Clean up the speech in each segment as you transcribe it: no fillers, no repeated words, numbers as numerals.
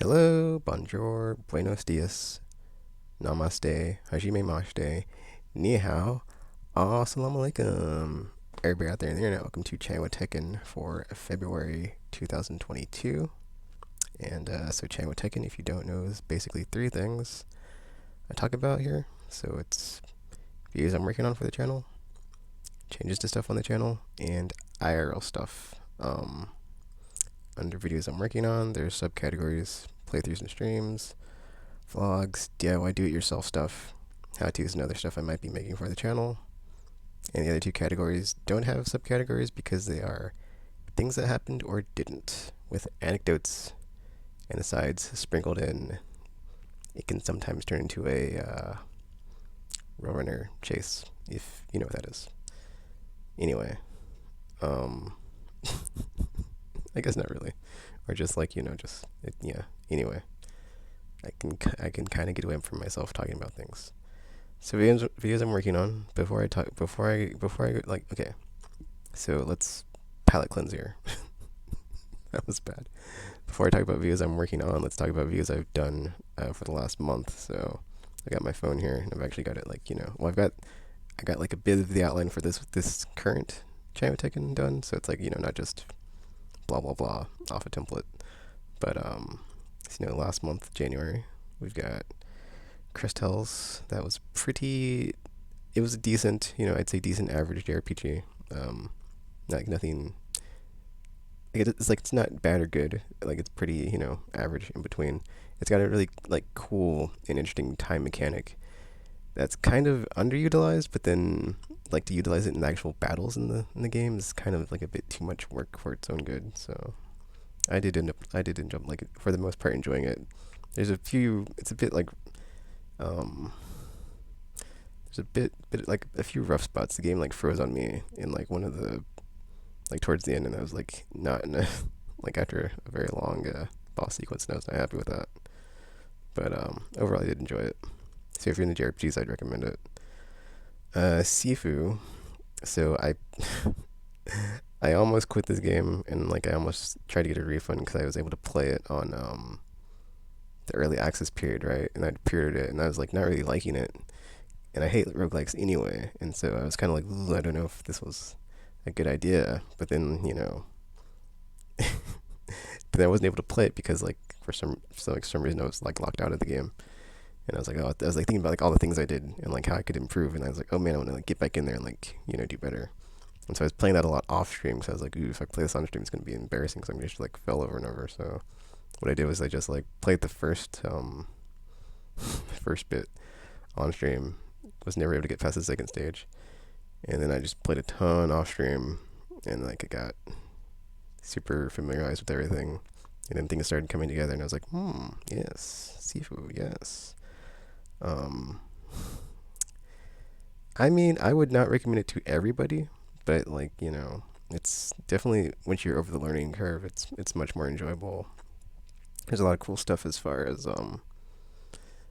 Hello, bonjour, buenos dias, namaste, hajime mashite, ni hao, assalamu alaikum. Everybody out there in the internet, welcome to TKKN for February 2022. And so TKKN, if you don't know, is basically three things I talk about here. So it's videos I'm working on for the channel, changes to stuff on the channel, and IRL stuff. Under videos I'm working on, there's subcategories, playthroughs and streams, vlogs, DIY do-it-yourself stuff, how-tos and other stuff I might be making for the channel. And the other two categories don't have subcategories because they are things that happened or didn't, with anecdotes and asides sprinkled in. It can sometimes turn into a Roadrunner chase, if you know what that is. Anyway, I guess not really, or just like yeah. Anyway, I can kind of get away from myself talking about things. So videos I'm working on before I like okay. So let's palate cleanse here. That was bad. Before I talk about videos I'm working on, let's talk about videos I've done for the last month. So I got my phone here, and I've actually got it well, I got like a bit of the outline for this current channel taken done. So it's like not just blah blah blah off a template, but last month January we've got Crystals. That was pretty. It was a decent, I'd say decent average JRPG. Like nothing. It's not bad or good. Like it's pretty, average in between. It's got a really cool and interesting time mechanic that's kind of underutilized, but then to utilize it in the actual battles in the game is kind of like a bit too much work for its own good. So I did end up for the most part enjoying it. There's a few. It's a bit there's a few rough spots. The game froze on me in one of the towards the end, and I was not in a after a very long boss sequence, and I was not happy with that. But overall, I did enjoy it. So if you're in the JRPGs, I'd recommend it. Sifu. So I almost quit this game, and I almost tried to get a refund because I was able to play it on the early access period, right? And I'd perioded it, and I was not really liking it. And I hate roguelikes anyway, and so I was kind of I don't know if this was a good idea. But then, but then I wasn't able to play it because for some reason I was locked out of the game. And I was thinking about all the things I did and how I could improve, and I was oh man, I want to get back in there and do better. And so I was playing that a lot off stream, because I was ooh, if I play this on stream, it's gonna be embarrassing, because I'm just fail over and over. So what I did was I just played the first first bit on stream, was never able to get past the second stage, and then I just played a ton off stream, and I got super familiarized with everything, and then things started coming together, and I was yes, Sifu, yes. I mean, I would not recommend it to everybody, but it's definitely, once you're over the learning curve, it's much more enjoyable. There's a lot of cool stuff as far as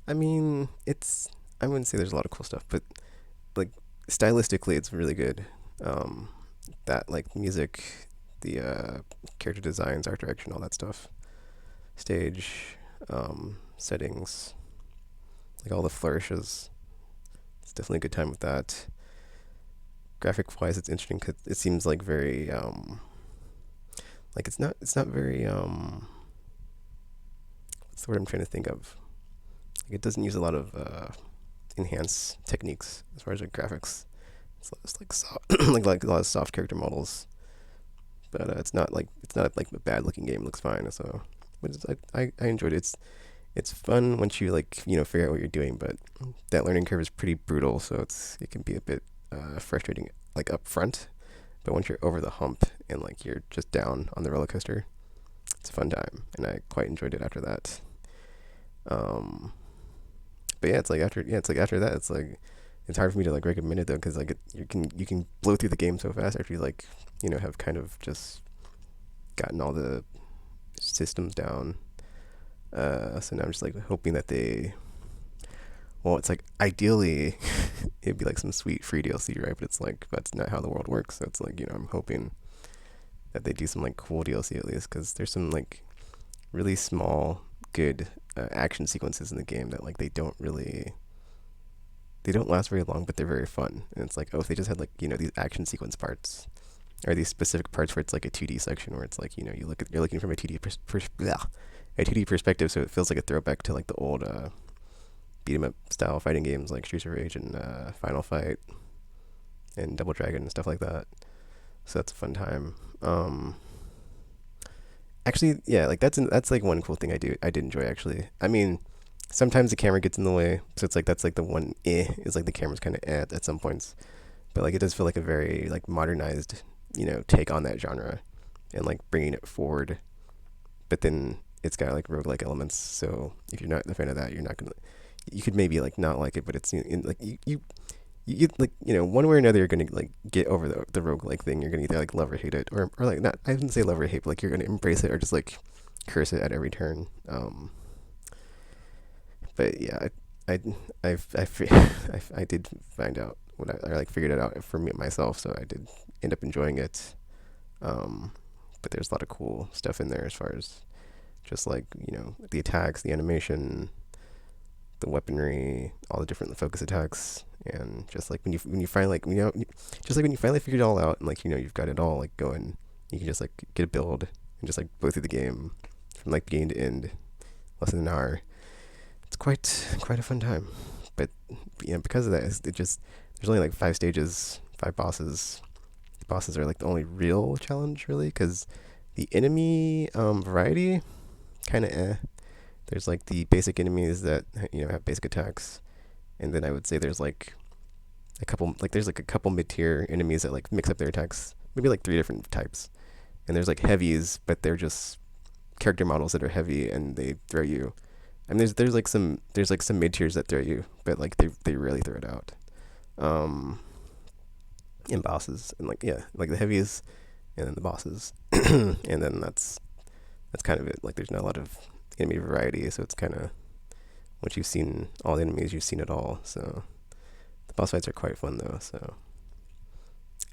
I mean, I wouldn't say there's a lot of cool stuff, but stylistically it's really good. That music, the character designs, art direction, all that stuff, stage, settings, all the flourishes. It's definitely a good time with that. Graphic wise, it's interesting because it seems very it's not very what's the word I'm trying to think of? It doesn't use a lot of enhanced techniques as far as graphics. It's soft, like a lot of soft character models, but it's not a bad looking game. It looks fine. So, but I enjoyed it. It's fun once you figure out what you're doing, but that learning curve is pretty brutal, so it can be a bit frustrating up front. But once you're over the hump and you're just down on the roller coaster, it's a fun time, and I quite enjoyed it after that. But yeah, it's after that, it's hard for me to recommend it though, because you can blow through the game so fast after you have kind of just gotten all the systems down. So now I'm just hoping that it's ideally it'd be some sweet free DLC, right? But it's that's not how the world works. So it's I'm hoping that they do some cool DLC at least, because there's some really small good action sequences in the game that like they don't last very long, but they're very fun. And it's like, oh, if they just had like these action sequence parts or these specific parts where it's like a 2D section where it's like you're looking from a 2D perspective, so it feels like a throwback to like the old beat 'em up style fighting games like Streets of Rage and Final Fight and Double Dragon and stuff like that. So that's a fun time. Actually, yeah, like that's like one cool thing I did enjoy actually. I mean, sometimes the camera gets in the way, so it's like that's like the one is like the camera's kind of at some points, but like it does feel like a very like modernized take on that genre, and like bringing it forward. But then it's got like roguelike elements, so if you're not a fan of that, you're not gonna. You could maybe like not like it, but it's like you like one way or another you're gonna like get over the roguelike thing. You're gonna either like love or hate it, or like not. I wouldn't say love or hate, but like you're gonna embrace it or just like curse it at every turn. But yeah, I I did find out what I like figured it out for me myself, so I did end up enjoying it. Um, but there's a lot of cool stuff in there as far as just like the attacks, the animation, the weaponry, all the different focus attacks, and just like when you finally like just like when you finally figured it all out and like you've got it all like going, you can just like get a build and just like blow through the game from like beginning to end, less than an hour. It's quite a fun time, but because of that, it just there's only like 5 stages, 5 bosses. The bosses are like the only real challenge really, because the enemy variety kind of there's like the basic enemies that have basic attacks, and then I would say there's like a couple mid-tier enemies that like mix up their attacks, maybe like 3 different types. And there's like heavies, but they're just character models that are heavy and they throw you. And there's like some mid-tiers that throw you, but like they rarely throw it out. Um and bosses, and like yeah, like the heavies and then the bosses. And then that's kind of it. Like there's not a lot of enemy variety, so it's kind of once you've seen all the enemies, you've seen it all. So the boss fights are quite fun though. So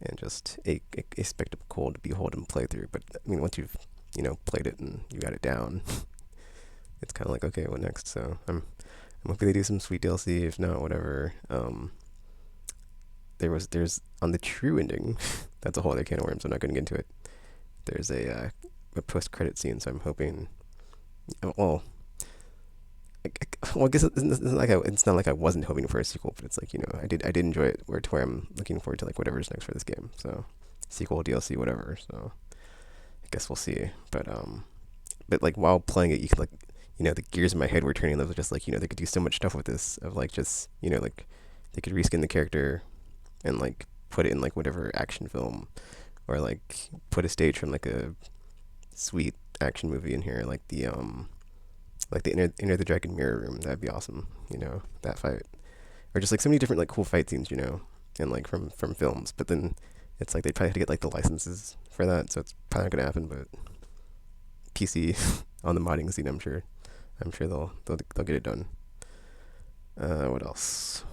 and just a spectacle to behold and play through. But I mean, once you've played it and you got it down, it's kind of like okay, what next? So I'm hoping they do some sweet DLC. If not, whatever. There's on the true ending. That's a whole other can of worms. I'm not going to get into it. There's a post credit scene, so I'm hoping. Well, I guess it's not like I wasn't hoping for a sequel, but it's like I did enjoy it to where I'm looking forward to like whatever's next for this game. So sequel, DLC, whatever. So I guess we'll see. But like while playing it, you could like the gears in my head were turning. They was just like they could do so much stuff with this of like just like they could reskin the character and like put it in like whatever action film, or like put a stage from like a sweet action movie in here, like the Enter the Dragon mirror room. That'd be awesome. That fight, or just like so many different like cool fight scenes, and like from films. But then it's like they probably have to get like the licenses for that, so it's probably not gonna happen. But PC on the modding scene, I'm sure they'll get it done. What else?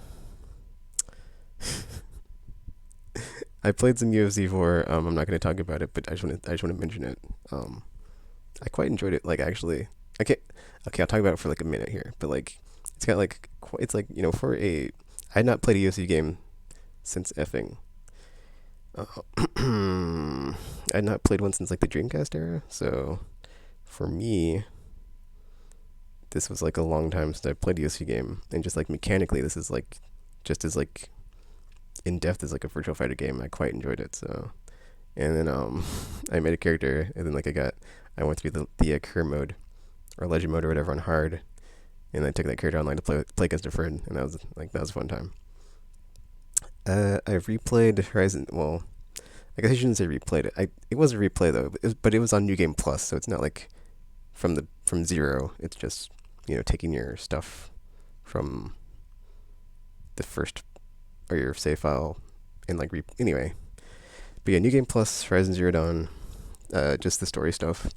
I played some UFC 4. I'm not going to talk about it, but I just want to mention it. I quite enjoyed it. Like actually, okay, I'll talk about it for like a minute here. But like, it's got like it's like for a I had not played a UFC game since effing. I had not played one since like the Dreamcast era. So for me, this was like a long time since I played a UFC game, and just like mechanically, this is like just as like in depth as like a virtual fighter game. I quite enjoyed it. So, and then I made a character, and then like I went through the career mode or legend mode or whatever on hard, and I took that character online to play against a friend, and that was a fun time. I've replayed Horizon. Well, I guess I shouldn't say replayed it. It was a replay though, but it was on New Game Plus, so it's not like from zero. It's just taking your stuff from the first or your save file and like anyway. But yeah, New Game Plus, Horizon Zero Dawn, just the story stuff.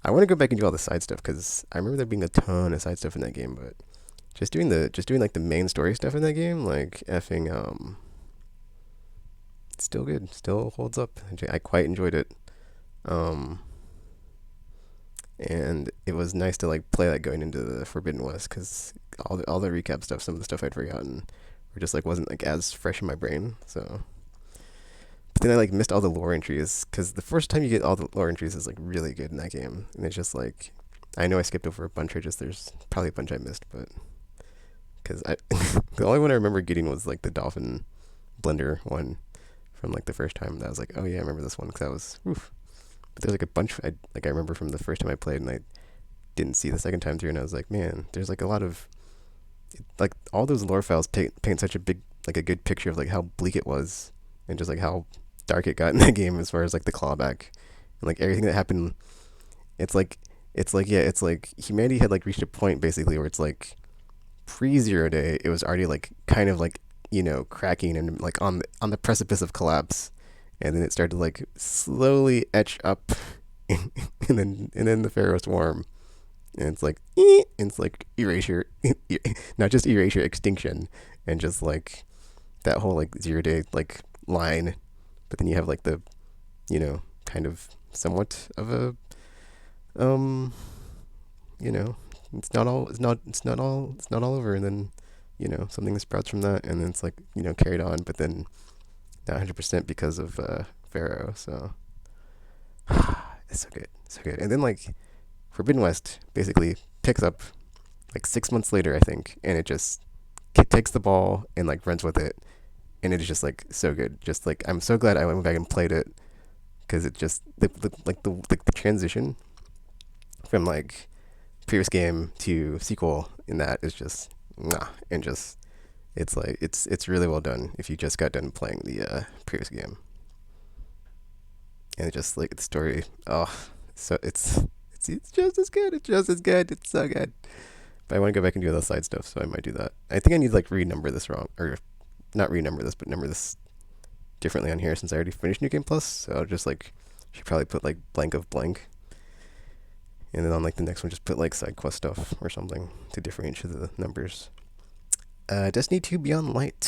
I want to go back and do all the side stuff because I remember there being a ton of side stuff in that game, but just doing like the main story stuff in that game, like effing it's still good, still holds up. I quite enjoyed it. and it was nice to like play that going into the Forbidden West because all the recap stuff, some of the stuff I'd forgotten, or just like wasn't like as fresh in my brain. So, but then I like missed all the lore entries because the first time you get all the lore entries is like really good in that game, and it's just like I know I skipped over a bunch. There's probably a bunch I missed, but because I the only one I remember getting was like the dolphin blender one from like the first time. That I was like, oh yeah, I remember this one because that was oof. But there's like a bunch I remember from the first time I played, and I didn't see the second time through, and I was like, man, there's like a lot of like all those lore files paint such a big like a good picture of like how bleak it was, and just like how dark it got in that game as far as like the clawback and like everything that happened. It's like it's like humanity had like reached a point basically where it's like pre-zero day it was already like kind of like cracking and like on the precipice of collapse, and then it started to like slowly etch up and then the Pharaoh swarm, and it's like it's like erasure, not just erasure, extinction, and just like that whole like 0 day like line. But then you have like the kind of somewhat of a um you know it's not all over, and then something sprouts from that, and then it's like carried on, but then not 100% because of Pharaoh. So it's so good, so good. And then like Forbidden West basically picks up like 6 months later, I think, and it just takes the ball and like runs with it, and it is just like so good. Just like I'm so glad I went back and played it because it just the transition from like previous game to sequel in that is just and just it's like it's really well done if you just got done playing the previous game, and it just like the story. Oh, so it's just as good. It's just as good. It's so good. But I want to go back and do other side stuff, so I might do that. I think I need to like renumber this wrong, or not renumber this, but number this differently on here since I already finished New Game Plus. So I'll just like should probably put like blank of blank, and then on like the next one just put like side quest stuff or something to differentiate the numbers. Destiny 2 Beyond Light.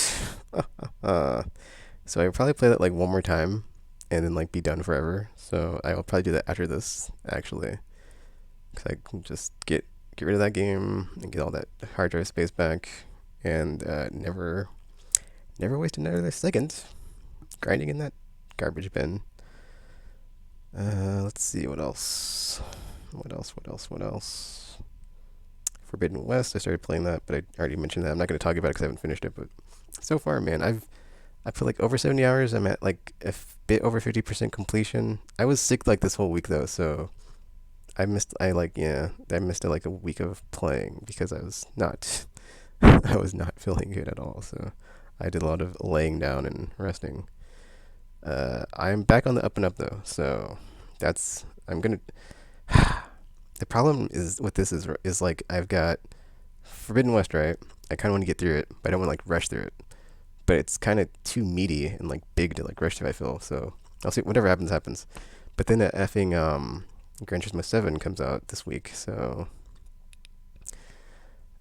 So I'll probably play that like one more time and then like be done forever. So I will probably do that after this actually, because I can just get rid of that game and get all that hard drive space back, and never waste another second grinding in that garbage bin. Let's see what else. What else? Forbidden West. I started playing that, but I already mentioned that. I'm not going to talk about it because I haven't finished it. But so far, man, I put like over 70 hours. I'm at like a bit over 50% completion. I was sick like this whole week though, so I missed like a week of playing because I was not I was not feeling good at all. So I did a lot of laying down and resting. I'm back on the up and up though, so I'm gonna. The problem is with this is like I've got Forbidden West, right? I kind of want to get through it, but I don't want to like rush through it. But it's kind of too meaty and like big to like rush through, I feel. So I'll see, whatever happens. But then that effing Gran Turismo 7 comes out this week, so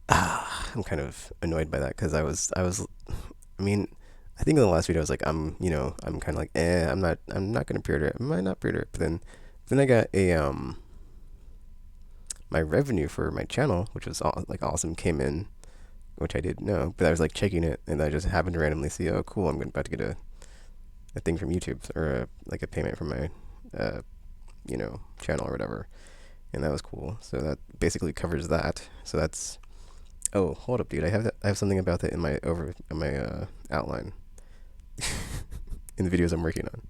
I'm kind of annoyed by that because I mean, I think in the last video I was like, I'm kind of like, I'm not gonna pre-order it. I might not pre-order it, but then I got a my revenue for my channel, which was like awesome, came in, which I didn't know, but I was like checking it, and I just happened to randomly see, oh cool, I'm about to get a thing from YouTube, or like a payment from my channel or whatever, and that was cool. So that basically covers that. So that's hold up, dude, I have something about that in my outline in the videos I'm working on.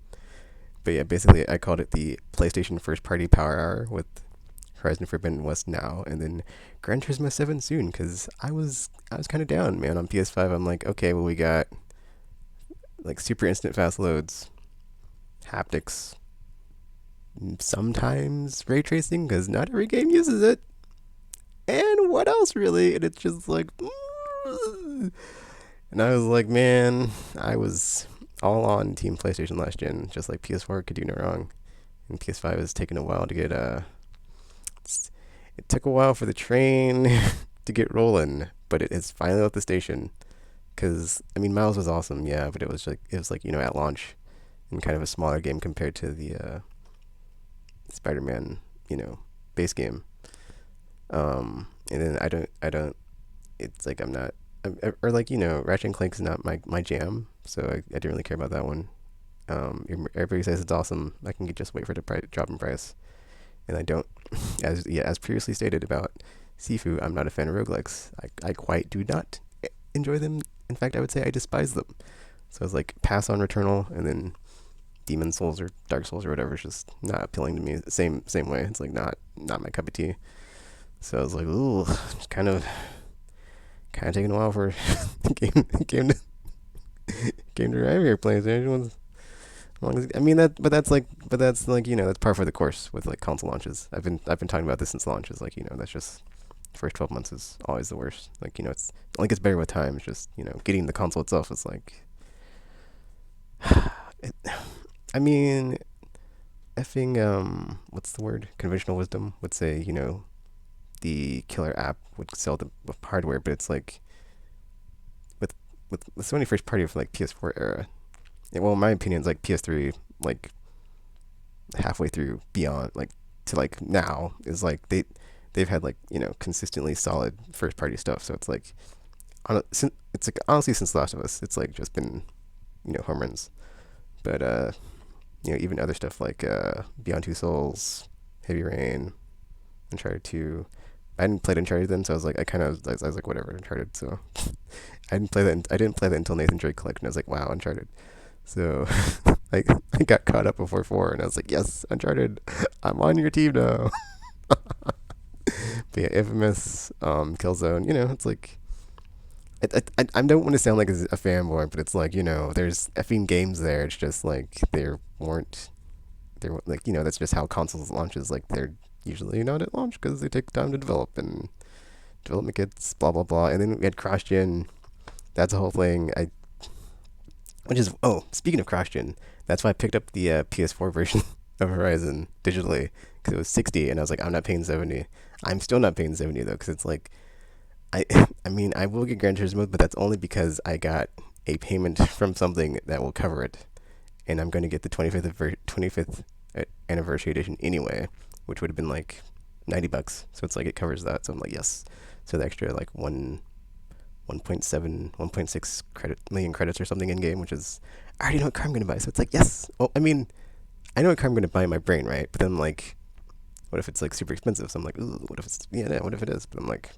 But yeah, basically I called it the PlayStation First Party Power Hour with Horizon Forbidden West now, and then Gran Turismo 7 soon, because I was kind of down, man. On PS5, I'm like, okay, well, we got like super instant fast loads, haptics, sometimes ray tracing, because not every game uses it, and what else really? And it's just like, and I was like, man, I was all on Team PlayStation last gen, just like PS4 could do no wrong, and PS5 has taken a while to get it took a while for the train to get rolling, but it is finally at the station. Because I mean, Miles was awesome, yeah, but it was like at launch, and kind of a smaller game compared to the Spider-Man, base game. And then I don't. It's like I'm not, or like Ratchet and Clank's not my jam, so I didn't really care about that one. Everybody says it's awesome. I can just wait for the drop in price, and I don't. As previously stated about Sifu, I'm not a fan of roguelikes. I quite do not enjoy them. In fact, I would say I despise them. So it's like pass on Returnal, and then Demon Souls or Dark Souls or whatever is just not appealing to me. Same way. It's like not my cup of tea. So I was like, ooh, it's kind of taking a while for game to arrive here. PlayStation. I mean that's like that's par for the course with like console launches. I've been talking about this since launch. Is like that's just first 12 months is always the worst. Like it's like it's better with time. It's just getting the console itself is like. It, I mean, effing what's the word? Conventional wisdom would say the killer app would sell the hardware, but it's like with Sony first party of like PS4 era. Well, in my opinion, it's like PS3, like halfway through beyond, like to like now is like they've had like consistently solid first party stuff. So it's like it's like honestly since Last of Us, it's like just been home runs. But even other stuff like Beyond Two Souls, Heavy Rain, Uncharted 2. I hadn't played Uncharted then, so I was like, I was like, whatever, Uncharted. So I didn't play that. I didn't play that until Nathan Drake Collection. I was like, wow, Uncharted. So I got caught up before 4, and I was like, yes, Uncharted, I'm on your team now. But yeah, Infamous, Killzone. It's like I don't want to sound like a fanboy, but it's like there's effing games there. It's just like they're like that's just how consoles launches. Like they're usually not at launch because they take time to develop and development kits, blah blah blah. And then we had cross gen. That's a whole thing. Speaking of cross gen, that's why I picked up the PS4 version of Horizon digitally because it was 60, and I was like, I'm not paying 70. I'm still not paying 70 though, because it's like I mean I will get Gran Turismo, but that's only because I got a payment from something that will cover it, and I'm going to get the 25th anniversary edition anyway, which would have been like $90. So it's like it covers that. So I'm like, yes. So the extra like 1.6 million credits or something in game, which is I already know what car I'm gonna buy. So it's like, yes. Well, I mean, I know what car I'm gonna buy in my brain, right? But then I'm like, what if it's like super expensive? So I'm like, ooh, what if it's what if it is? But I'm like,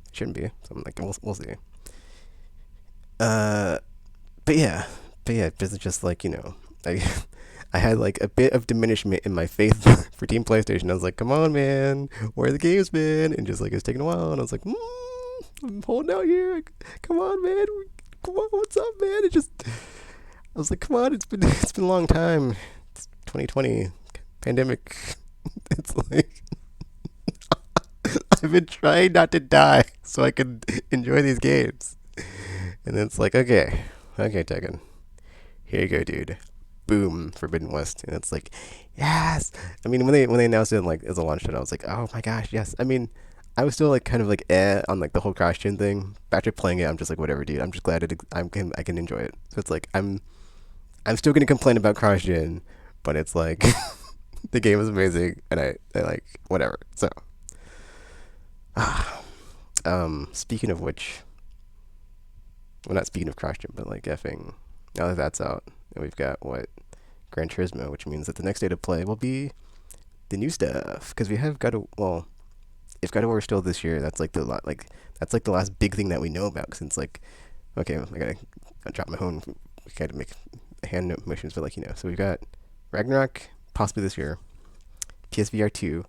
it shouldn't be. So I'm like, we'll see. But yeah, this is just like I I had like a bit of diminishment in my faith for Team PlayStation. I was like, come on, man, where are the games, man? And just like it's taking a while, and I was like, I'm holding out here. Come on, man. Come on, what's up, man? I was like, come on, it's been a long time. It's 2020 pandemic. It's like I've been trying not to die so I can enjoy these games. And then it's like, okay, Tekken, here you go, dude. Boom, Forbidden West, and it's like, yes. I mean, when they announced it like as a launch title, I was like, oh my gosh, yes. I mean, I was still like kind of like on like the whole cross gen thing. But after playing it, I'm just like, whatever, dude. I'm just glad I can enjoy it. So it's like I'm still gonna complain about cross gen, but it's like the game is amazing, and I like whatever. So, speaking of which, well, not speaking of cross gen, but like effing. Now that that's out, and we've got Gran Turismo, which means that the next day to play will be the new stuff because we have if God of War is still this year, that's like that's like the last big thing that we know about. Since like, okay, I gotta drop my phone. I gotta make hand motions, but like so we've got Ragnarok possibly this year. PSVR 2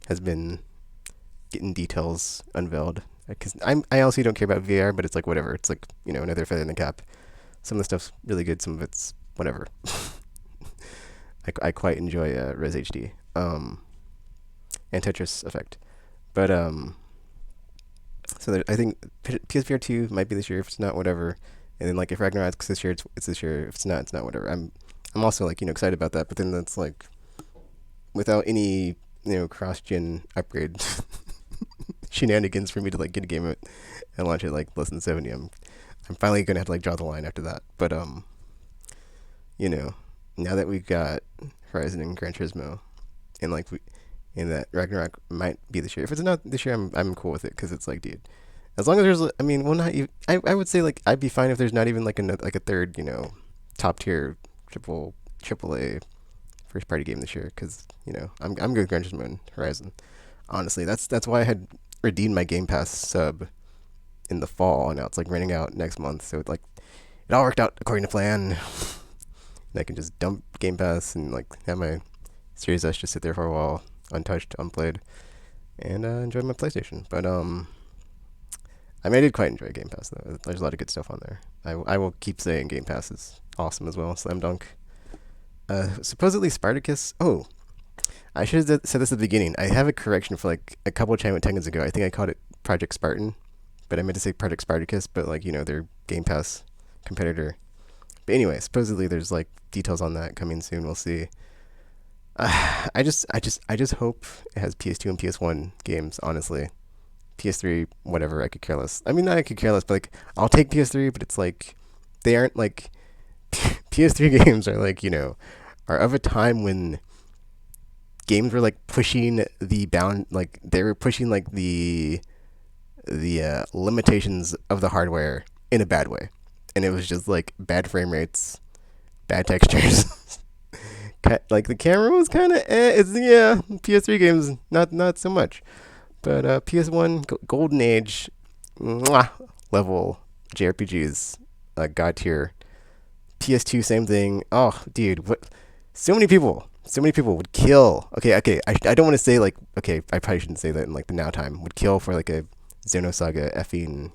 has been getting details unveiled because I honestly don't care about VR, but it's like whatever. It's like another feather in the cap. Some of the stuff's really good. Some of it's whatever. I quite enjoy Res HD and Tetris Effect. But so I think PSVR 2 might be this year. If it's not, whatever. And then like if Ragnarok's this year, it's this year. If it's not, whatever. I'm also like excited about that. But then that's like without any cross-gen upgrade shenanigans for me to like get a game and launch it like less than 70. I'm finally gonna have to like draw the line after that. But now that we've got Horizon and Gran Turismo, and like and that Ragnarok might be this year. If it's not this year, I'm cool with it because it's like, dude, as long as there's, I mean, well, not even, I would say like I'd be fine if there's not even like a third, top tier triple A first party game this year because I'm good with Gran Turismo and Horizon. Honestly, that's why I had redeemed my Game Pass sub in the fall, and now it's like running out next month. So it all worked out according to plan. And I can just dump Game Pass and like have my Series S just sit there for a while, untouched, unplayed, and enjoy my PlayStation. But I mean, I did quite enjoy Game Pass though. There's a lot of good stuff on there. I will keep saying Game Pass is awesome as well. Slam dunk. Supposedly Spartacus. Oh, I should have said this at the beginning. I have a correction for like a couple of China Tengans ago. I think I called it Project Spartan, but I meant to say Project Spartacus. But like their Game Pass competitor. But anyway, supposedly there's like details on that coming soon. We'll see. I just hope it has PS2 and PS1 games. Honestly, PS3, whatever. I could care less. I mean, not I could care less, but like I'll take PS3. But it's like they aren't like PS3 games are like are of a time when games were like pushing the bound, like they were pushing like the limitations of the hardware in a bad way, and it was just like bad frame rates, bad textures. Like the camera was kind of it's PS3 games not so much, but PS1 golden age, mwah, level JRPGs, god tier. PS2 same thing. Oh, dude, what? So many people would kill. Okay. I don't want to say like okay. I probably shouldn't say that in like the now time. Would kill for like a Xenosaga effing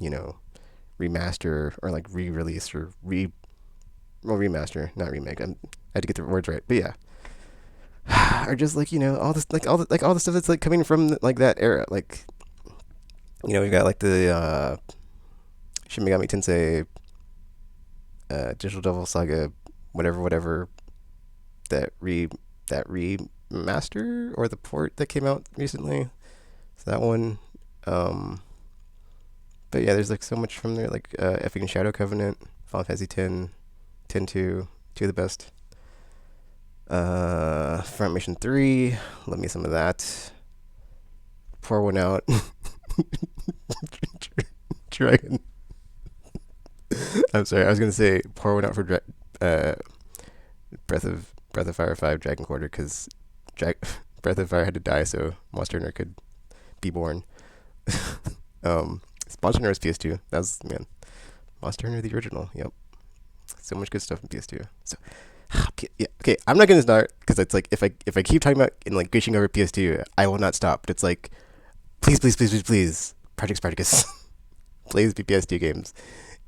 remaster or like re-release or remaster, not remake. I had to get the words right, but yeah. Or just like all this all the stuff that's like coming from like that era. Like we got like the Shin Megami Tensei, Digital Devil Saga, whatever that remaster or the port that came out recently. So that one. But yeah, there's like so much from there, like effing Shadow Covenant, Final Fantasy 10, 10-2, two of the best. Front Mission 3, love me some of that. Pour one out. Dragon. I'm sorry, I was gonna say pour one out for Breath of Fire 5 Dragon Quarter because Breath of Fire had to die so Monster Hunter could be born. Monster Hunter was PS2. That was Monster Hunter the original. Yep, so much good stuff in PS2. So yeah, okay, I'm not gonna start because it's like if I keep talking about and like gushing over PS2, I will not stop. But it's like, please, Project Spartacus, please be PS2 games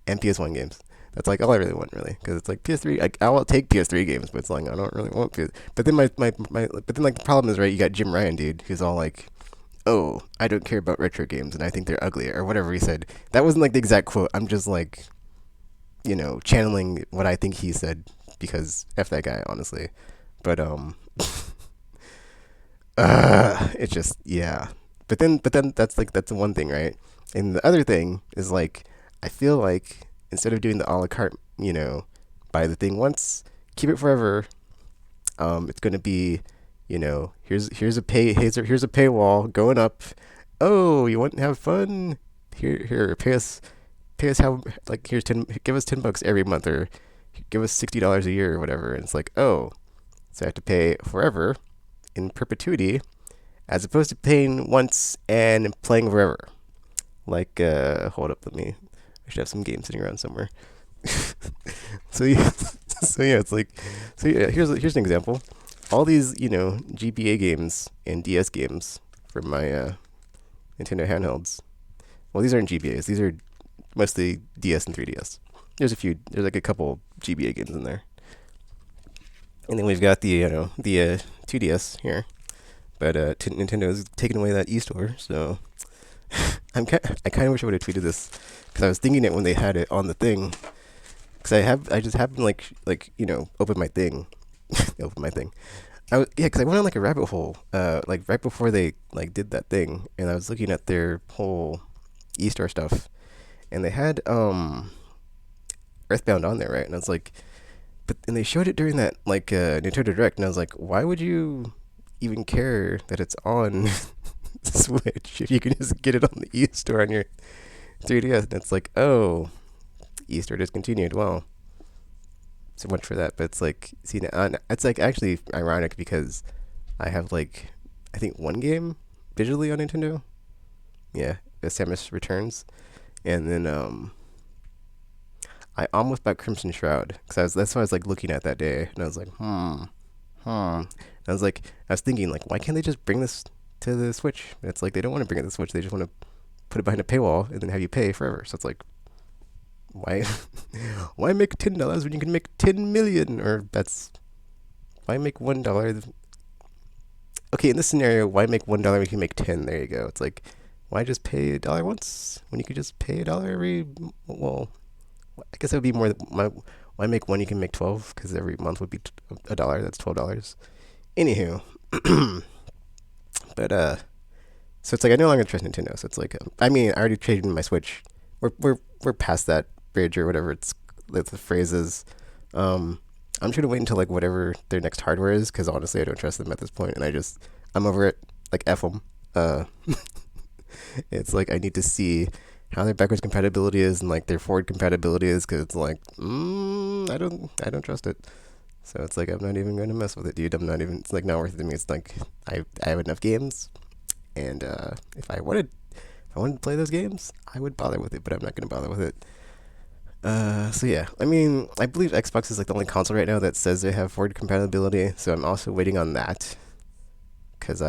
and PS1 games. That's like all I really want, really, because it's like PS3. I will take PS3 games, but it's like I don't really want PS. But then but then like the problem is right. You got Jim Ryan, dude, who's all like, "Oh, I don't care about retro games, and I think they're ugly," or whatever he said. That wasn't like the exact quote. I'm just like, channeling what I think he said because f that guy, honestly. But it's just yeah. But then that's the one thing, right? And the other thing is like I feel like instead of doing the a la carte, buy the thing once, keep it forever. It's gonna be, here's a paywall going up. Oh, you want to have fun? Here, pay us how like here's give us $10 every month or give us $60 a year or whatever. And it's like, oh, so I have to pay forever in perpetuity as opposed to paying once and playing forever. Like, hold up, I should have some games sitting around somewhere. so yeah, it's like, so yeah, here's an example. All these, GBA games and DS games from my Nintendo handhelds. Well, these aren't GBAs. These are mostly DS and 3DS. There's like a couple GBA games in there. And then we've got the 2DS here. But Nintendo's taken away that e-store, so I kind of wish I would have tweeted this because I was thinking it when they had it on the thing. Because I just happened to open my thing, open my thing. Because I went on like a rabbit hole, like right before they like did that thing, and I was looking at their whole e-store stuff, and they had Earthbound on there, right? And I was like, and they showed it during that like Nintendo Direct, and I was like, why would you even care that it's on Switch if you can just get it on the eStore on your 3DS. And it's like, oh, eStore discontinued. Well, so much for that. But it's like, see, it's like actually ironic because I have like, I think one game visually on Nintendo. Yeah, Samus Returns. And then I almost bought Crimson Shroud because that's what I was like looking at that day, and I was like, And I was like, I was thinking like, why can't they just bring this to the Switch? And it's like they don't want to bring it to the Switch; they just want to put it behind a paywall and then have you pay forever. So it's like, why, why make $10 when you can make 10 million? Or why make $1? Okay, in this scenario, why make $1 when you can make 10? There you go. It's like, why just pay $1 once when you could just pay $1 every? Well, I guess it would be more. Why make one? You can make 12 because every month would be $1. That's $12. Anywho, but so it's like I no longer trust Nintendo. So it's like I mean I already traded in my Switch. We're past that bridge or whatever the phrase is. I'm trying to wait until like whatever their next hardware is because honestly I don't trust them at this point, and I'm over it. Like F them. It's like I need to see how their backwards compatibility is and like their forward compatibility is because it's like I don't trust it. So it's like I'm not even going to mess with it, dude. I'm not even. It's like not worth it to me. It's like I have enough games, and if I wanted to play those games, I would bother with it, but I'm not going to bother with it. So yeah, I mean, I believe Xbox is like the only console right now that says they have forward compatibility. So I'm also waiting on that, because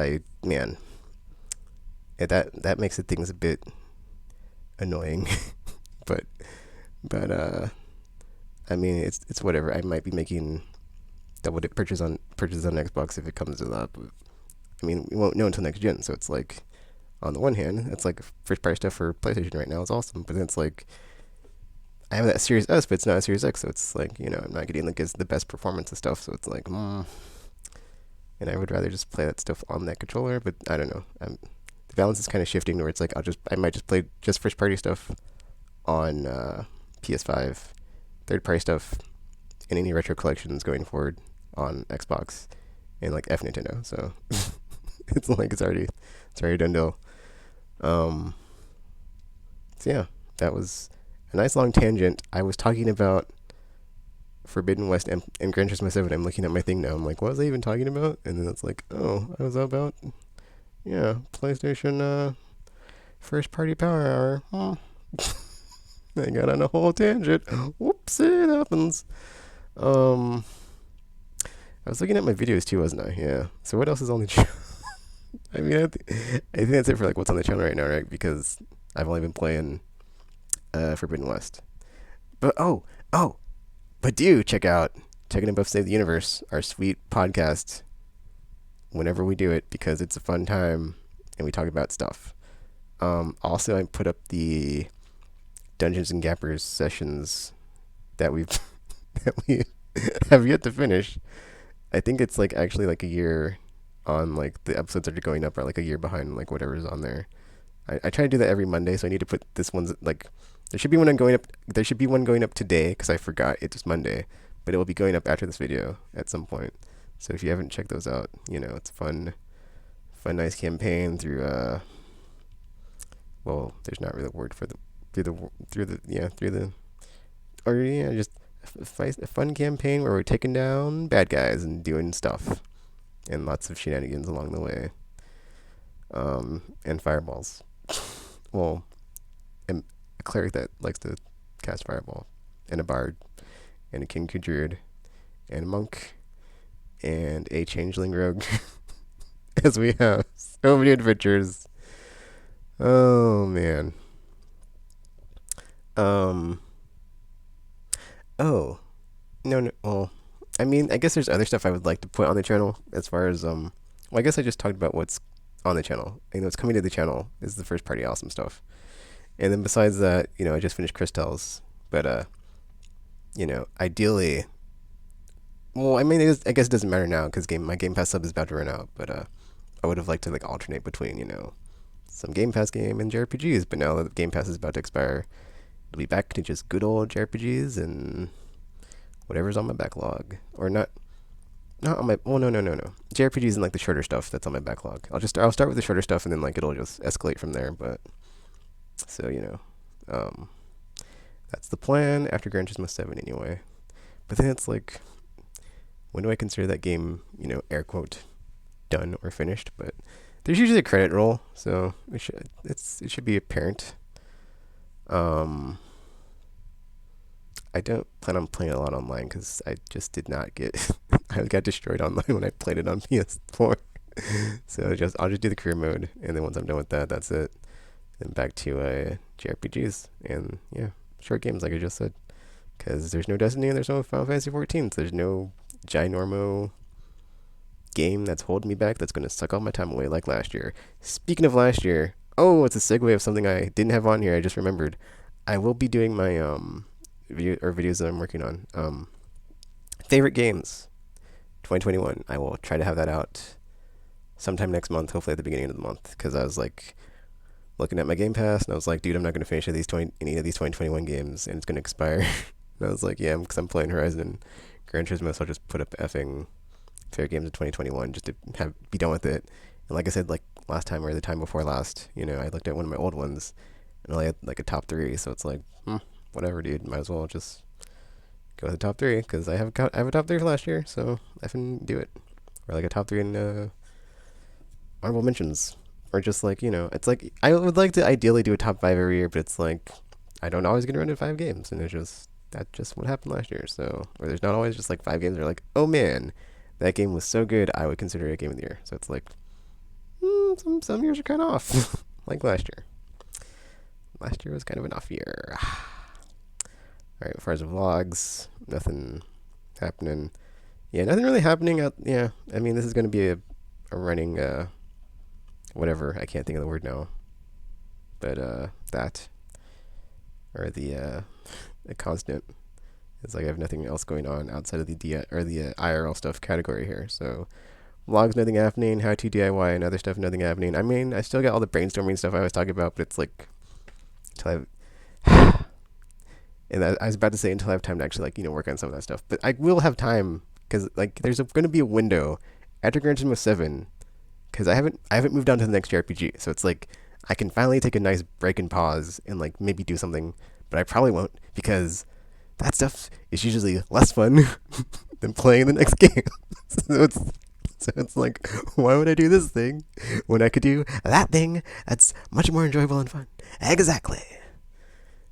man, that makes the things a bit annoying, but I mean it's whatever. I might be making double dip purchases on Xbox if it comes to that. But, I mean, we won't know until next gen. So it's like, on the one hand, it's like first party stuff for PlayStation right now is awesome, but then it's like I have that Series S, but it's not a Series X, so it's like I'm not getting like the best performance and stuff. So it's like, and I would rather just play that stuff on that controller. But I don't know. The balance is kind of shifting where it's like I might just play just first party stuff on PS5, third party stuff, and any retro collections going forward on Xbox, and like F Nintendo. So it's like it's already done deal. So yeah, that was a nice long tangent. I was talking about Forbidden West and Gran Turismo 7. I'm looking at my thing now. I'm like, what was I even talking about? And then it's like, oh, I was about PlayStation first party power hour. I got on a whole tangent. Whoops, it happens. I was looking at my videos too, wasn't I? Yeah. So what else is on the channel? I mean, I think that's it for like what's on the channel right now, right? Because I've only been playing Forbidden West. But but do check out Checking Above Save the Universe, our sweet podcast, whenever we do it, because it's a fun time and we talk about stuff. Also, I put up the Dungeons and Gappers sessions that we have yet to finish. I think it's like actually like a year on, like the episodes that are going up are like a year behind like whatever's on there. I try to do that every Monday, so I need to put this one's like there should be one going up. There should be one going up today because I forgot it's just Monday, but it will be going up after this video at some point. So if you haven't checked those out, it's fun, nice campaign through well, there's not really a word for just a fun campaign where we're taking down bad guys and doing stuff, and lots of shenanigans along the way, and fireballs. Well, and a cleric that likes to cast fireball, and a bard, and a king druid, and a monk, and a changeling rogue. As we have so many adventures. Oh man. Oh. No. Well, I mean, I guess there's other stuff I would like to put on the channel as far as well, I guess I just talked about what's on the channel. What's coming to the channel is the first party awesome stuff. And then besides that, I just finished Crystals, but ideally, well, I mean, I guess it doesn't matter now because my Game Pass sub is about to run out, but I would have liked to like alternate between, some Game Pass game and JRPGs, but now that Game Pass is about to expire, it'll be back to just good old JRPGs and whatever's on my backlog. Or not, not on my. Well, no. JRPGs and like the shorter stuff that's on my backlog. I'll start with the shorter stuff and then like it'll just escalate from there. But so that's the plan after Gran Turismo 7 anyway. But then it's like, when do I consider that game, air quote, done or finished? But there's usually a credit roll, so it should be apparent. I don't plan on playing a lot online because I just did not get. I got destroyed online when I played it on PS4. So I'll just do the career mode, and then once I'm done with that, that's it. Then back to JRPGs and yeah, short games like I just said. Because there's no Destiny and there's no Final Fantasy 14, so there's no ginormo game that's holding me back that's going to suck all my time away like last year. Speaking of last year, oh, it's a segue of something I didn't have on here. I just remembered. I will be doing my videos that I'm working on. Favorite games 2021. I will try to have that out sometime next month, hopefully at the beginning of the month, because I was like looking at my Game Pass and I was like, dude, I'm not going to finish any of these 2021 games and it's going to expire. And I was like, yeah, because I'm playing Horizon and Gran Turismo, so I'll just put up effing favorite games of 2021 just to be done with it. And like I said, like last time or the time before last, I looked at one of my old ones and I had like a top 3, so it's like, whatever, dude, might as well just go with the top 3 because I have a top 3 for last year, so I can do it. Or like a top 3 in honorable mentions, or just like it's like I would like to ideally do a top 5 every year, but it's like I don't always get around to 5 games, and that's just what happened last year. So, or there's not always just like 5 games that are like, oh man, that game was so good, I would consider it a game of the year. So it's like, some years are kind of off, like last year. Last year was kind of an off year. All right, as far as vlogs, nothing happening. Yeah, nothing really happening out. Yeah, I mean, this is going to be a running, whatever. I can't think of the word now. But that, or the constant. It's like I have nothing else going on outside of the IRL stuff category here. So vlogs, nothing happening. How to DIY and other stuff, nothing happening. I mean, I still got all the brainstorming stuff I was talking about, but it's like until I've and I was about to say until I have time to actually work on some of that stuff. But I will have time because like there's going to be a window after Gran Turismo 7 because I haven't moved on to the next JRPG. So it's like I can finally take a nice break and pause and like maybe do something, but I probably won't because that stuff is usually less fun than playing the next game. So it's like, why would I do this thing when I could do that thing that's much more enjoyable and fun? Exactly.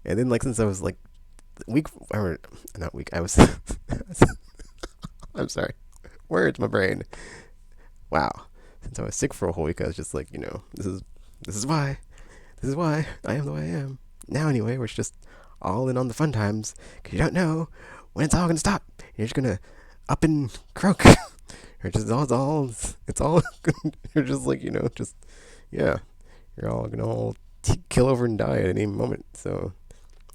And then since I was like not weak, I was I'm sorry. Words, my brain. Wow. Since I was sick for a whole week, I was just like, this is why I am the way I am. Now anyway, we're just all in on the fun times because you don't know when it's all gonna stop. You're just gonna up and croak. Or just it's all you're just like just yeah, you're all gonna all kill over and die at any moment. So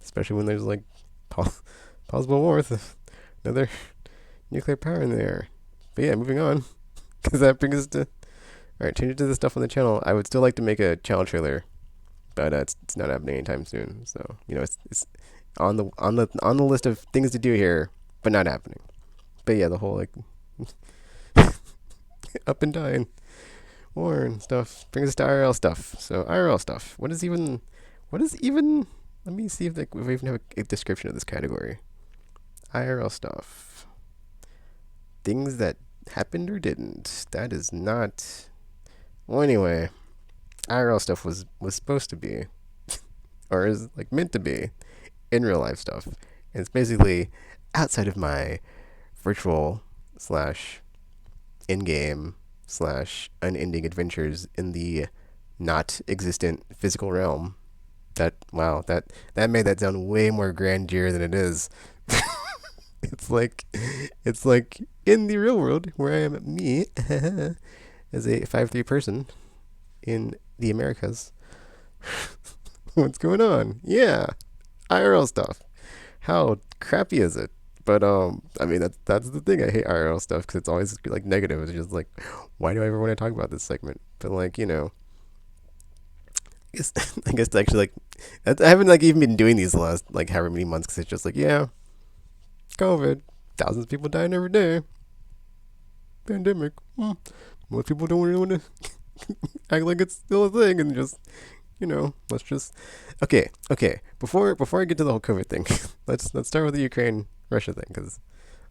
especially when there's like possible war with another nuclear power in there. But yeah, moving on because that brings us to all right. Change it to the stuff on the channel. I would still like to make a channel trailer, but it's not happening anytime soon. So it's on the list of things to do here, but not happening. But yeah, the whole up and dying war and stuff brings us to IRL stuff. So IRL stuff. What is even? Let me see if we even have a description of this category. IRL stuff. Things that happened or didn't. That is not. Well, anyway, IRL stuff was supposed to be, or is meant to be, in real life stuff. And it's basically outside of my virtual / in-game / unending adventures in the not existent physical realm. That made that sound way more grandeur than it is. It's like in the real world where I am me as a 5'3" person in the Americas. What's going on? Yeah, IRL stuff. How crappy is it? But I mean that's the thing. I hate IRL stuff because it's always negative. It's just like, why do I ever want to talk about this segment? But I guess actually I haven't even been doing these the last however many months because it's just yeah, COVID, thousands of people dying every day. pandemic. Most people don't really want to act like it's still a thing and just, let's just. Okay. Before I get to the whole COVID thing, let's start with the Ukraine Russia thing because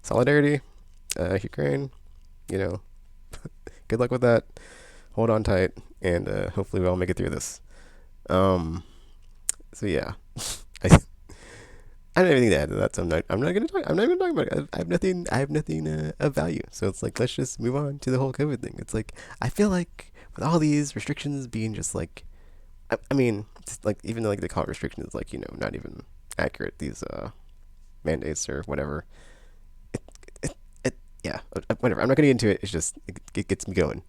solidarity, Ukraine, you know, good luck with that. Hold on tight, and hopefully we all make it through this. Um, so yeah, I I don't have anything to add to that. So I'm not gonna talk. I'm not even talking about it. I have nothing. I have nothing of value. So it's like let's just move on to the whole COVID thing. It's like I feel like with all these restrictions being just like, I mean, it's like even though like they call it restrictions, like not even accurate. These mandates or whatever. It, yeah, whatever. I'm not gonna get into it. It's just it gets me going.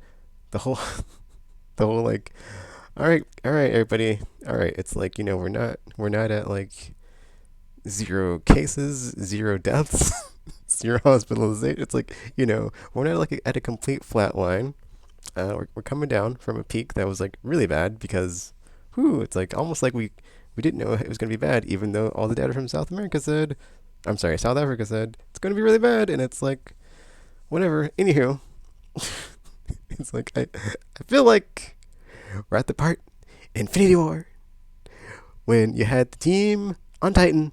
The whole the whole like, all right, everybody, all right. It's like we're not at like zero cases, zero deaths, zero hospitalization. It's like we're not like at a complete flat line. We're coming down from a peak that was like really bad because, whoo, it's like almost like we didn't know it was gonna be bad, even though all the data from South America said, I'm sorry, South Africa said it's gonna be really bad, and it's like whatever. Anywho, it's like I feel like we're at the part in Infinity War when you had the team on Titan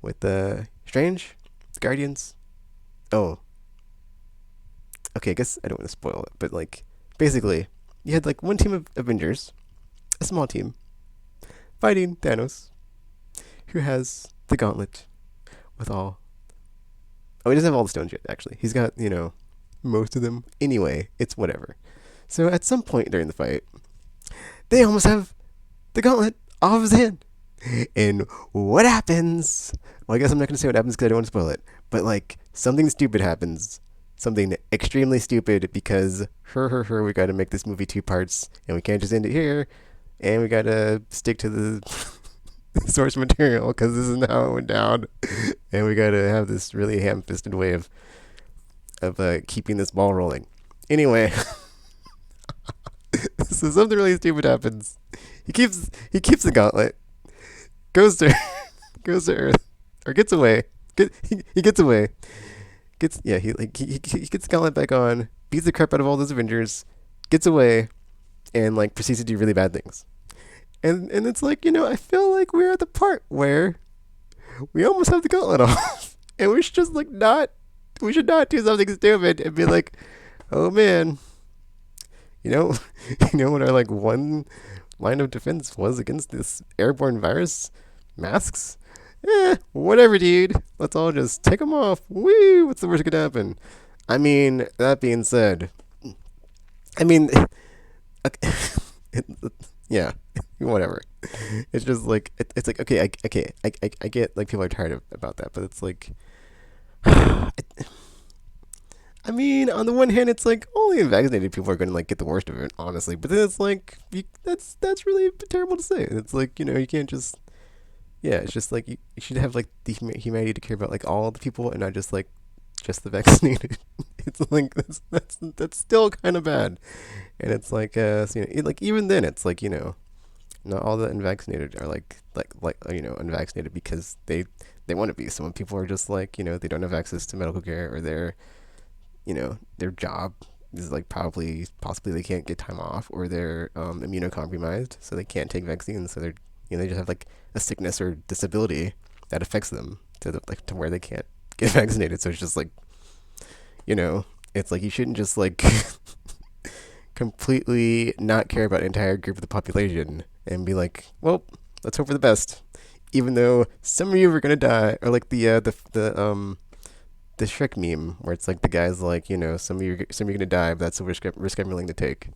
with the Strange, the Guardians. Oh, okay. I guess I don't want to spoil it, but like basically, you had like one team of Avengers, a small team, fighting Thanos, who has the gauntlet with all. Oh, he doesn't have all the stones yet. Actually, he's got most of them. Anyway, it's whatever. So at some point during the fight, they almost have the gauntlet off his hand. And what happens? Well, I guess I'm not going to say what happens because I don't want to spoil it. But like something stupid happens. Something extremely stupid because we got to make this movie two parts and we can't just end it here. And we got to stick to the source material because this is how it went down. And we got to have this really ham-fisted way of keeping this ball rolling. Anyway, so something really stupid happens. He keeps the gauntlet. Goes to goes to Earth or gets away. He gets away. He gets the gauntlet back on. Beats the crap out of all those Avengers. Gets away, and like proceeds to do really bad things. And it's like I feel like we're at the part where we almost have the gauntlet off, and we should just like not. We should not do something stupid and be like, oh man, what our like one line of defense was against this airborne virus. Masks? Whatever, dude. Let's all just take them off. Woo! What's the worst that could happen? I mean, that being said, I mean, yeah, whatever. It's just like it's like okay, I get like people are tired about that, but it's like, I mean, on the one hand, it's like only vaccinated people are going to like get the worst of it, honestly. But then it's like that's really terrible to say. It's like you can't just. Yeah, it's just like you should have like the humanity to care about like all the people and not just the vaccinated. It's like that's still kind of bad, and it's like like even then it's like not all the unvaccinated are like unvaccinated because they want to be. Some people are just like they don't have access to medical care or their job is like possibly they can't get time off or they're immunocompromised so they can't take vaccines so they're they just have like a sickness or disability that affects them to where they can't get vaccinated. So it's just like, it's like you shouldn't just like completely not care about an entire group of the population and be like, well, let's hope for the best, even though some of you are gonna die. Or like the Shrek meme where it's like the guy's like, some of you are gonna die, but that's the risk I'm willing to take.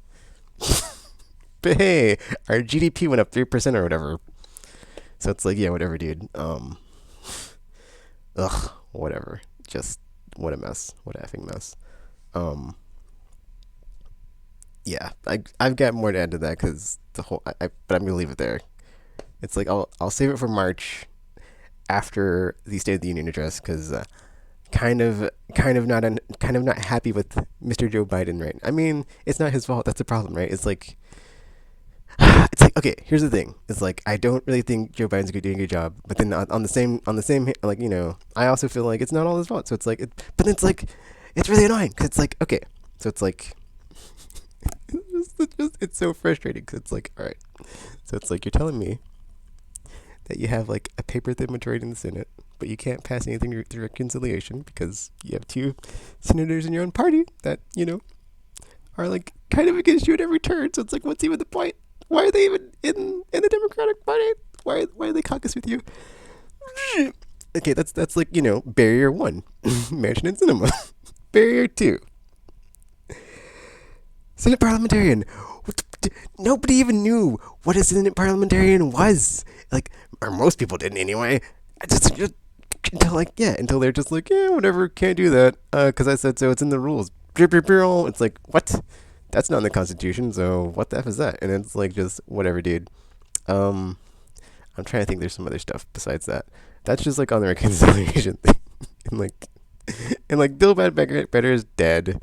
But hey, our GDP went up 3% or whatever. So it's like, yeah, whatever, dude. Whatever. Just what a mess. What a effing mess. Yeah, I've got more to add to that because but I'm gonna leave it there. It's like I'll save it for March after the State of the Union address because kind of not happy with Mr. Joe Biden, right? I mean, it's not his fault. That's the problem, right? It's like okay. Here's the thing. It's like I don't really think Joe Biden's doing a good job. But then on the same like I also feel like it's not all his fault. So it's like, but it's like It's really annoying because it's like, okay, so it's like, it's so frustrating because it's like, all right, so it's like you're telling me that you have like a paper thin majority in the Senate, but you can't pass anything through reconciliation because you have two senators in your own party that, are like kind of against you at every turn. So it's like, what's even the point? Why are they even in the Democratic Party? Why are they caucus with you? Okay, that's like barrier one, mansion and cinema. Barrier two, Senate parliamentarian. Nobody even knew what a Senate parliamentarian was. Like, or most people didn't anyway. Just until like until they're just like whatever, can't do that because I said so. It's in the rules. It's like what? That's not in the Constitution. So what the f is that? And it's like just whatever, dude. Um, I'm trying to think. There's some other stuff besides that. That's just like on the reconciliation thing. and like and like Bill Better is dead.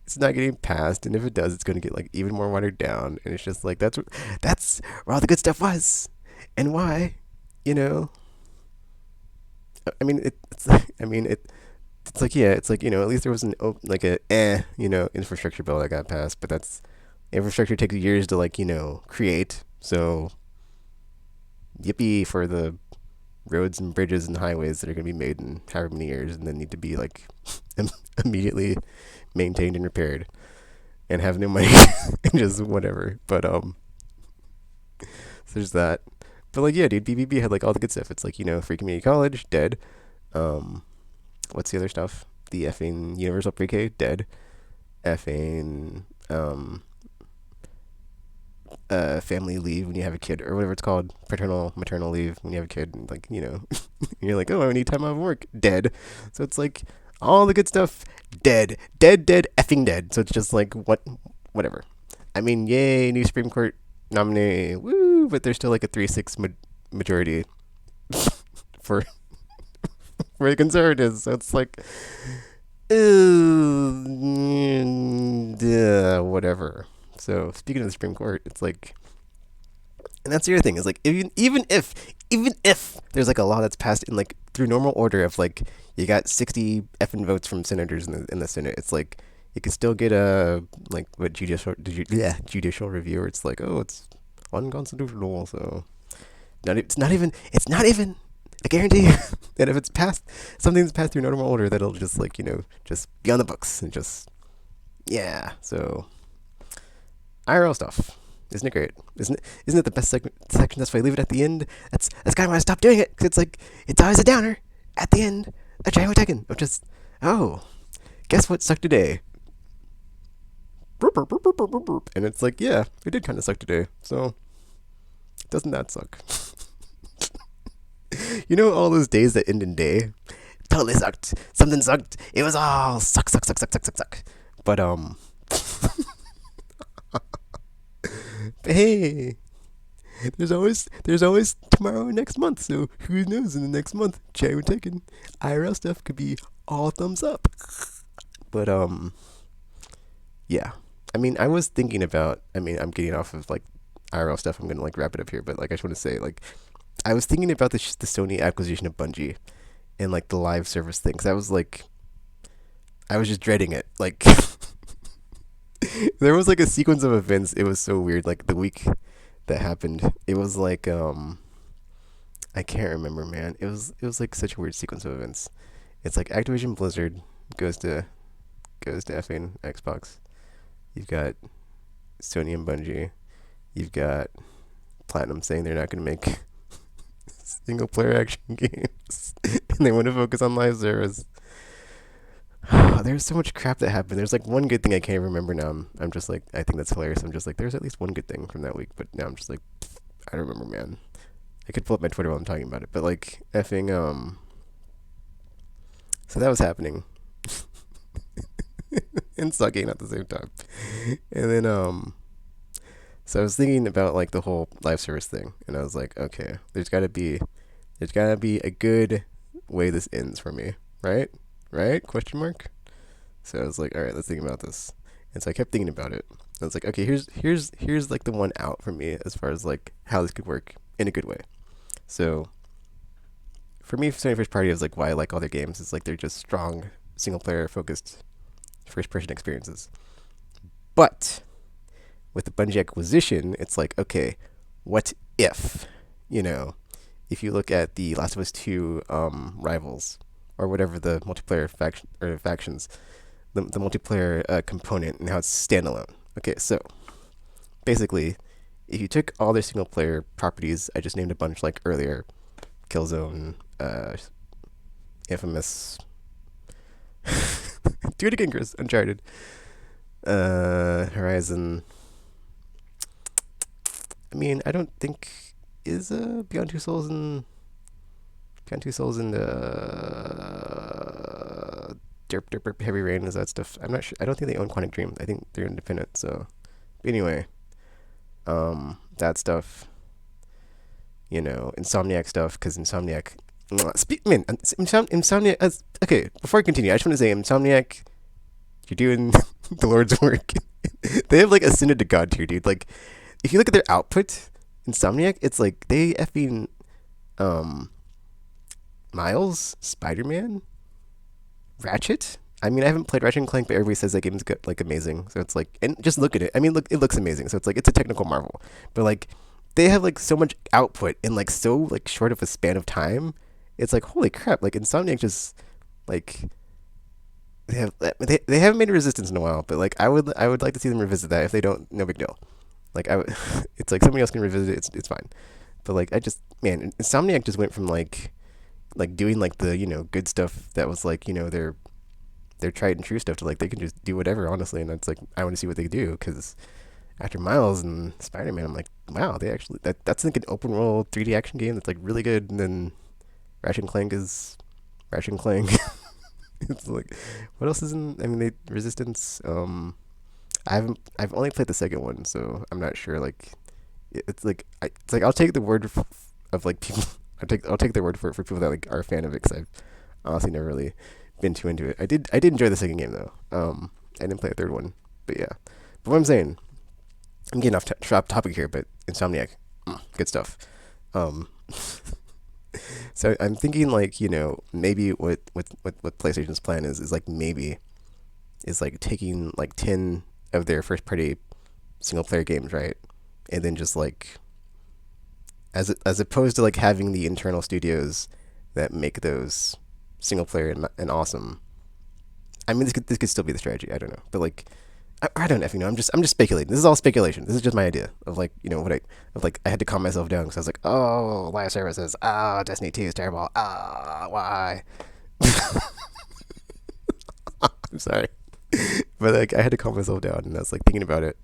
It's not getting passed, and if it does, it's going to get like even more watered down. And it's just like that's where all the good stuff was, and why, you know. I mean, it's I mean it's like it's like at least there was like a infrastructure bill that got passed, but that's infrastructure takes years to like create. So yippee for the roads and bridges and highways that are going to be made in however many years and then need to be like immediately maintained and repaired and have no money and just whatever. But so there's that. But like dude, BBB had like all the good stuff. It's like free community college dead. Um, what's the other stuff? The effing universal pre-K dead. Effing family leave when you have a kid or whatever it's called, paternal maternal leave when you have a kid, and like you're like, oh, I need time off work, dead. So it's like all the good stuff dead, effing dead. So it's just like whatever. I mean, yay, new Supreme Court nominee, woo! But there's still like a 3/6 majority for for the conservatives. So it's like, whatever. So speaking of the Supreme Court, it's like, and that's the other thing is like even if there's like a law that's passed in like through normal order of like you got 60 effing votes from senators in the Senate, it's like you can still get a like what judicial review. Or it's like, oh, it's unconstitutional. So it's not even I guarantee you that if it's passed, something that's passed through normal order, that'll just like just be on the books and just So IRL stuff. Isn't it great? Isn't it the best section? That's why I leave it at the end. That's kind of why I stopped doing it, because it's like it's always a downer at the end. A giant taken of just guess what sucked today? And it's like it did kind of suck today. So doesn't that suck? All those days that end in day totally sucked. Something sucked. It was all suck. But but hey, there's always tomorrow or next month. So who knows? In the next month, Cherry taken IRL stuff could be all thumbs up. But yeah. I mean, I was thinking about. I mean, I'm getting off of like IRL stuff. I'm gonna like wrap it up here. But like, I just want to say like, I was thinking about the Sony acquisition of Bungie and like the live service thing. Cause I was just dreading it. Like, there was like a sequence of events. It was so weird. Like the week that happened, it was like I can't remember, man. It was like such a weird sequence of events. It's like Activision Blizzard goes to effing Xbox. You've got Sony and Bungie. You've got Platinum saying they're not going to make single player action games and they want to focus on live service. There's so much crap that happened. There's like one good thing I can't remember now. I'm just like, I think that's hilarious. I'm just like, there's at least one good thing from that week, but now I'm just like, I don't remember, man. I could pull up my Twitter while I'm talking about it, but like effing so that was happening and sucking at the same time. And then so I was thinking about like the whole live service thing, and I was like, okay, there's gotta be a good way this ends for me, right? Question mark. So I was like, all right, let's think about this. And so I kept thinking about it. I was like, okay, here's like the one out for me as far as like how this could work in a good way. So for me, Sony First Party is like why I like all their games. It's like they're just strong single player focused first person experiences. But with the Bungie acquisition, it's like, okay, what if, you know, if you look at the Last of Us 2 rivals, or whatever the multiplayer factions, the multiplayer component and how it's standalone. Okay, so basically, if you took all their single player properties, I just named a bunch like earlier, Killzone, Infamous, do it again, Chris, Uncharted, Horizon. I mean, I don't think is Beyond Two Souls and Heavy Rain, is that stuff. I'm not sure. I don't think they own Quantic Dream. I think they're independent. So anyway, that stuff. Insomniac stuff, because Insomniac. Man, Insomniac. Okay, before I continue, I just want to say, Insomniac, you're doing the Lord's work. They have like ascended to God tier, dude. Like, if you look at their output, Insomniac, it's like they effing Miles, Spider-Man, Ratchet. I mean, I haven't played Ratchet and Clank, but everybody says that game's good, like amazing. So it's like, and just look at it. I mean, look, it looks amazing. So it's like it's a technical marvel, but like they have like so much output in like so like short of a span of time. It's like, holy crap! Like Insomniac just like they haven't made a Resistance in a while, but like I would like to see them revisit that. If they don't, no big deal. Like I would, it's like somebody else can revisit it. It's fine. But like Insomniac just went from like doing like the good stuff that was like their tried and true stuff to like they can just do whatever, honestly. And it's like I want to see what they do, because after Miles and Spider-Man, I'm like, wow, they actually that's like an open world 3D action game that's like really good. And then Ratchet and Clank is Ratchet and Clank. It's like, what else is in? I mean, Resistance. I've only played the second one, so I'm not sure. Like, it's like I'll take the word of like people. I'll take their word for it for people that like are a fan of it, because I've honestly never really been too into it. I did enjoy the second game though. I didn't play a third one, but yeah. But what I'm saying, I'm getting off topic here, but Insomniac, good stuff. Um, so I'm thinking like maybe what PlayStation's plan is like maybe is like taking like 10 of their first party single player games, right, and then just like as opposed to like having the internal studios that make those single player and awesome. I mean, this could still be the strategy. I don't know, but like I don't know. I'm just speculating. This is all speculation. This is just my idea of like I had to calm myself down, because I was like, oh, live services. Destiny 2 is terrible. Why? I'm sorry, but like I had to calm myself down, and I was like thinking about it.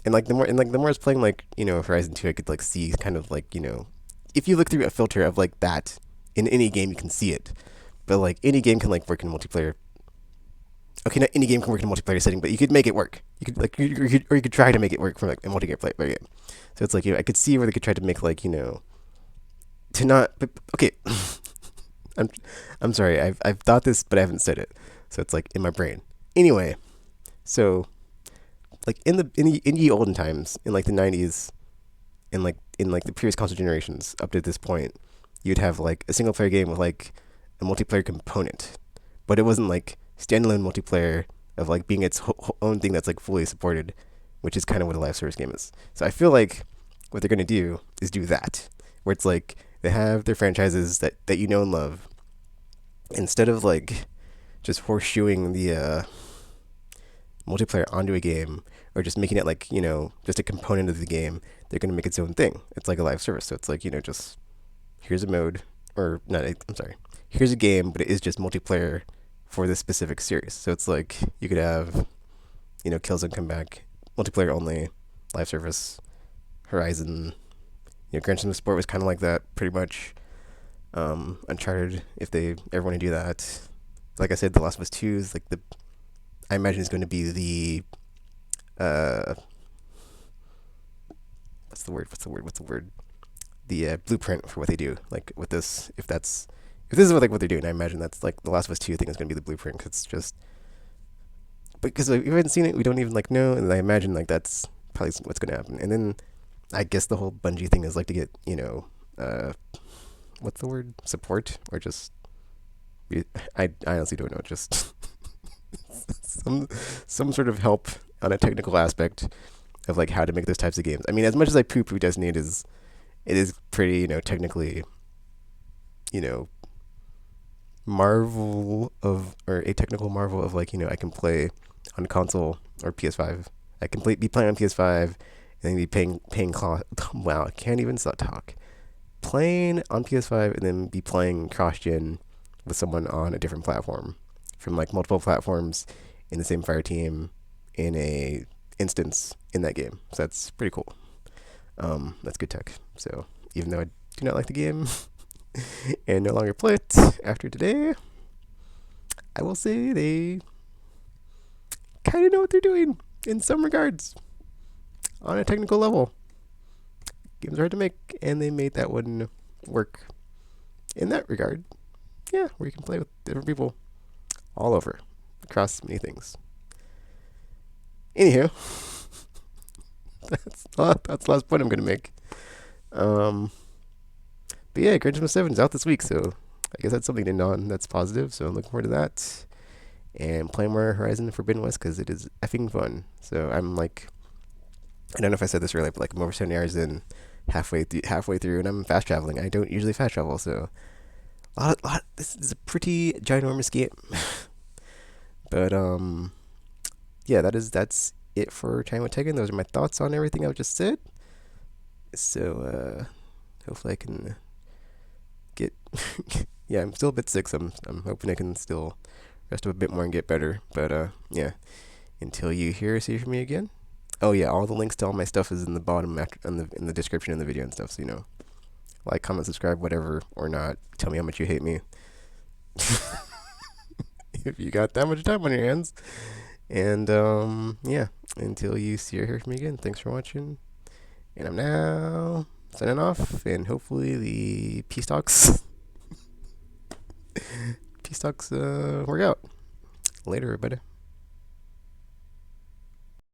And like the more I was playing like Horizon 2, I could like see kind of like if you look through a filter of like that in any game, you can see it. But like any game can like work in multiplayer. Okay, not any game can work in a multiplayer setting, but you could make it work. You could like you could try to make it work for like a multiplayer game. So it's like I could see where they could try to make like to not. But okay, I'm sorry. I've thought this, but I haven't said it. So it's like in my brain. Anyway, so like in the olden times, in like the 90s, and like in like the previous console generations up to this point, you'd have like a single player game with like a multiplayer component, but it wasn't like standalone multiplayer of like being its own thing that's like fully supported, which is kind of what a live service game is. So I feel like what they're gonna do is do that, where it's like they have their franchises that and love, instead of like just horseshoeing the multiplayer onto a game, or just making it like just a component of the game. They're gonna make its own thing. It's like a live service, so it's like just here's a mode, or not. I'm sorry, here's a game, but it is just multiplayer for this specific series. So it's like you could have Killzone come back, multiplayer only, live service. Horizon, Gran Turismo Sport was kind of like that, pretty much. Uncharted, if they ever want to do that. Like I said, The Last of Us 2 is like I imagine it's going to be the what's the word? The blueprint for what they do. Like with this, if this is what they're doing, I imagine that's like The Last of Us 2 thing is going to be the blueprint. Cause it's just because we haven't seen it, we don't even like know, and I imagine like that's probably what's going to happen. And then I guess the whole Bungie thing is like to get what's the word? Support, or just I honestly don't know. Just some some sort of help on a technical aspect of like how to make those types of games. I mean, as much as I poo poo Destiny, it is pretty, technically, you know, marvel of, or a technical marvel of, like, I can play on console or PS5. I can be playing on PS5 and then be paying wow, I can't even stop talk. Playing on PS5 and then be playing cross gen with someone on a different platform from like multiple platforms in the same fire team in a instance in that game. So that's pretty cool. That's good tech. So even though I do not like the game and no longer play it after today, I will say they kind of know what they're doing in some regards on a technical level. Games are hard to make, and they made that one work in that regard. Yeah, where you can play with different people all over across many things. Anywho, that's the last point I'm gonna make. Um, but yeah, Gran Turismo 7 is out this week, so I guess that's something to end on. That's positive. So I'm looking forward to that and playing more Horizon Forbidden West because it is effing fun. So I'm like, I don't know if I said this earlier, but like I'm over 7 hours in, halfway through, and I'm fast traveling. I don't usually fast travel, so this is a pretty ginormous game. But yeah, that's it for Time with Tekken. Those are my thoughts on everything I've just said. So hopefully I can get yeah, I'm still a bit sick, so I'm hoping I can still rest up a bit more and get better. But yeah, until you see from me again. Oh yeah, all the links to all my stuff is in the bottom in the description in the video and stuff. So like, comment, subscribe, whatever, or not. Tell me how much you hate me. If you got that much time on your hands. And yeah, until you see or hear from me again, thanks for watching. And I'm now signing off, and hopefully the peace talks work out. Later, everybody.